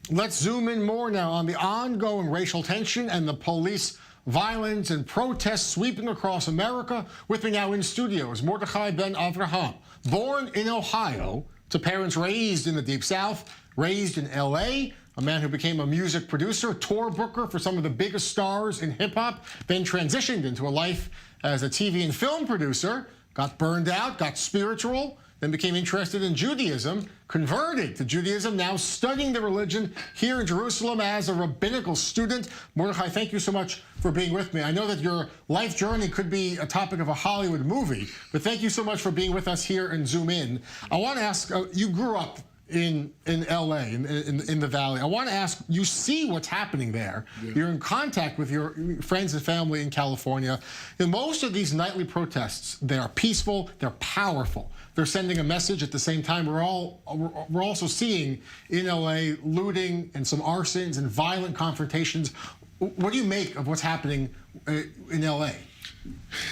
Let's zoom in more now on the ongoing racial tension and the police violence and protests sweeping across America. With me now in studio is Mordechai Ben Avraham, born in Ohio to parents raised in the Deep South, raised in L.A., a man who became a music producer, tour booker for some of the biggest stars in hip-hop, then transitioned into a life as a TV and film producer, got burned out, got spiritual, then became interested in Judaism, converted to Judaism, now studying the religion here in Jerusalem as a rabbinical student. Mordechai, thank you so much for being with me. I know that your life journey could be a topic of a Hollywood movie, but thank you so much for being with us here and Zoom In. I want to ask, you grew up in L.A., in the Valley. I want to ask, you see what's happening there. Yeah. You're in contact with your friends and family in California. And most of these nightly protests, they are peaceful, they're powerful. They're sending a message. At the same time, we're also seeing in L.A. looting and some arsons and violent confrontations. What do you make of what's happening in L.A.?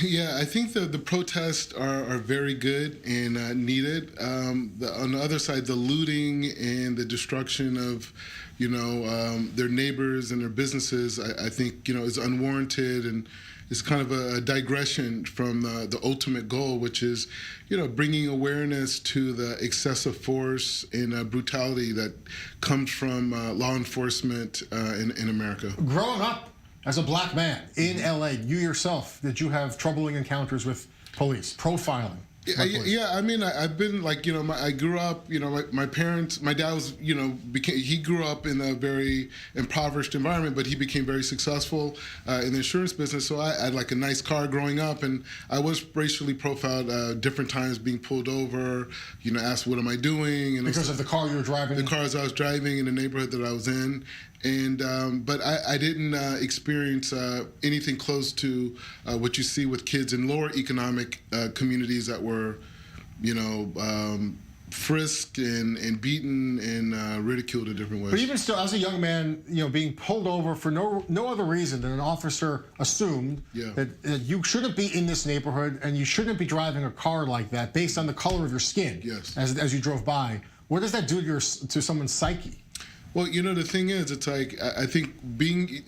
Yeah, I think the protests are very good and needed. On the other side, the looting and the destruction of, their neighbors and their businesses, I think, is unwarranted, and it's kind of a digression from the ultimate goal, which is, bringing awareness to the excessive force and brutality that comes from law enforcement in America. Growing up as a black man in L.A., you yourself, did you have troubling encounters with police, profiling? Yeah, I mean, I've been like, I grew up, my parents, my dad was, he grew up in a very impoverished environment, but he became very successful in the insurance business. So I had like a nice car growing up, and I was racially profiled different times, being pulled over, asked, what am I doing? And because of the car you were driving? The cars I was driving in the neighborhood that I was in. And but I didn't experience anything close to what you see with kids in lower economic communities that were, frisked and beaten and ridiculed in different ways. But even still, as a young man, being pulled over for no other reason than an officer assumed that you shouldn't be in this neighborhood and you shouldn't be driving a car like that based on the color of your skin. Yes. As you drove by. What does that do to someone's psyche? Well, the thing is, it's like, I think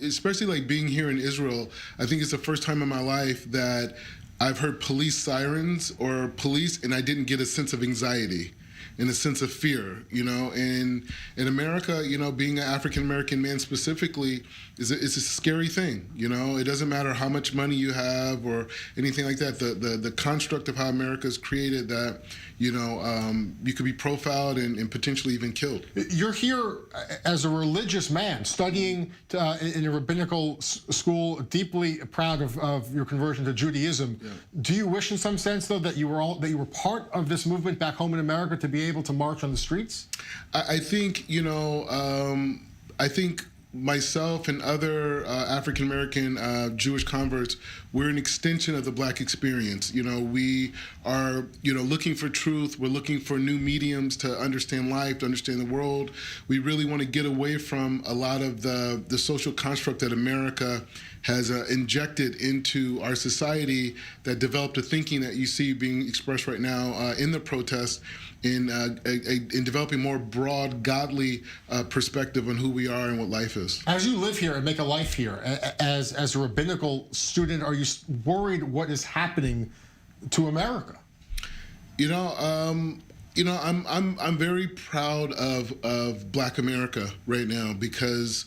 especially like being here in Israel, I think it's the first time in my life that I've heard police sirens or police, and I didn't get a sense of anxiety and a sense of fear, and in America, being an African-American man specifically is a scary thing, it doesn't matter how much money you have or anything like that. The construct of how America is created, that, you could be profiled and potentially even killed. You're here as a religious man studying in a rabbinical school, deeply proud of your conversion to Judaism. Yeah. Do you wish in some sense, though, that you were part of this movement back home in America to be able to march on the streets? I think, I think myself and other African-American Jewish converts, we're an extension of the black experience. We are, looking for truth. We're looking for new mediums to understand life, to understand the world. We really want to get away from a lot of the social construct that America has injected into our society, that developed a thinking that you see being expressed right now in the protests, in developing more broad, godly perspective on who we are and what life is. As you live here and make a life here, as a rabbinical student, are you worried what is happening to America? I'm very proud of Black America right now, because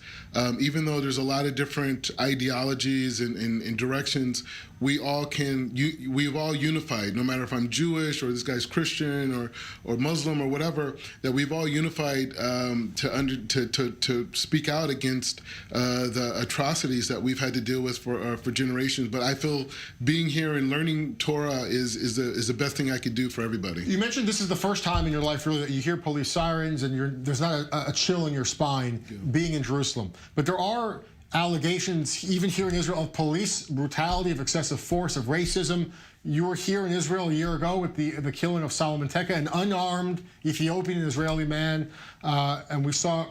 even though there's a lot of different ideologies and directions, we've all unified. No matter if I'm Jewish or this guy's Christian or Muslim or whatever, that we've all unified to speak out against the atrocities that we've had to deal with for generations. But I feel being here and learning Torah is the best thing I could do for everybody. You mentioned this is the first time in your life really that you hear police sirens and there's not a chill in your spine being in Jerusalem. But there are allegations, even here in Israel, of police brutality, of excessive force, of racism. You were here in Israel a year ago with the killing of Solomon Teka, an unarmed Ethiopian and Israeli man, and we saw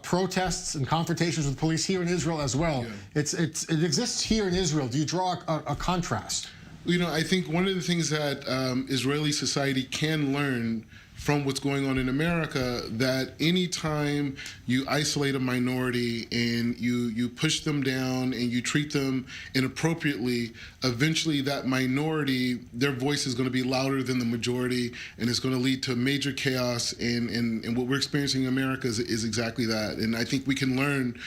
protests and confrontations with police here in Israel as well. Yeah. It exists here in Israel. Do you draw a contrast? I think one of the things that Israeli society can learn from what's going on in America, that anytime you isolate a minority and you push them down and you treat them inappropriately, eventually that minority, their voice is going to be louder than the majority, and it's going to lead to major chaos. And what we're experiencing in America is exactly that. And I think we can learn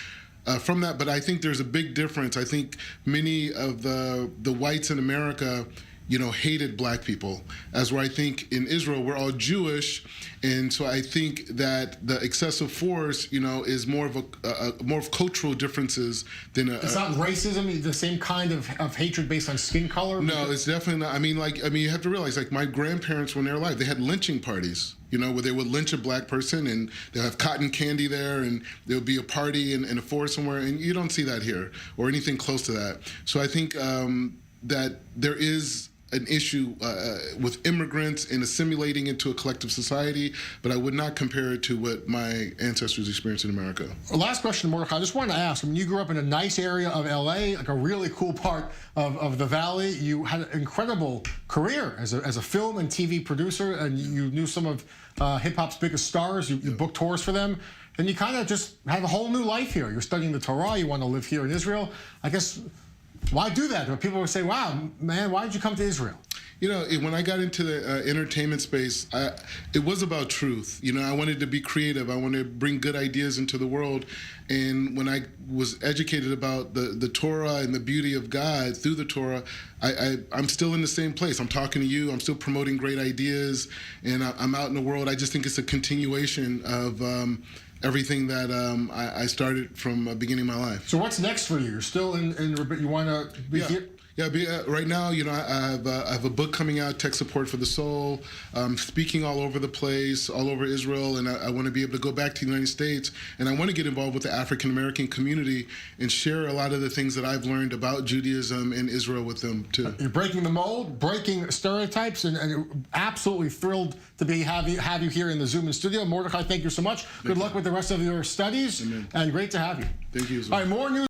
from that, but I think there's a big difference. I think many of the whites in America, hated black people, as where I think in Israel we're all Jewish, and so I think that the excessive force, is more of cultural differences than it's not racism, the same kind of hatred based on skin color. No, it's definitely not. I mean, you have to realize, my grandparents, when they were alive, they had lynching parties. Where they would lynch a black person, and they'll have cotton candy there, and there'll be a party in a forest somewhere, and you don't see that here or anything close to that. So I think that there is an issue with immigrants and assimilating into a collective society, but I would not compare it to what my ancestors experienced in America. Last question, Mordecai. I just wanted to ask, you grew up in a nice area of LA, like a really cool part of the Valley. You had an incredible career as a film and TV producer, and you knew some of hip-hop's biggest stars. You booked tours for them. And you kind of just have a whole new life here. You're studying the Torah. You want to live here in Israel. I guess, why do that? People would say, wow, man, why did you come to Israel? When I got into the entertainment space, it was about truth. I wanted to be creative. I wanted to bring good ideas into the world. And when I was educated about the Torah and the beauty of God through the Torah, I'm still in the same place. I'm talking to you. I'm still promoting great ideas. And I'm out in the world. I just think it's a continuation of everything that I started from beginning my life. So what's next for you? You're still you want to be here? Yeah, right now, I have a book coming out, Tech Support for the Soul. Speaking all over the place, all over Israel, and I want to be able to go back to the United States, and I want to get involved with the African American community and share a lot of the things that I've learned about Judaism and Israel with them too. You're breaking the mold, breaking stereotypes, and absolutely thrilled to have you here in the Zoom in studio. Mordecai, thank you so much. Good luck with the rest of your studies. Amen. And great to have you. Thank you as well. All right, more news.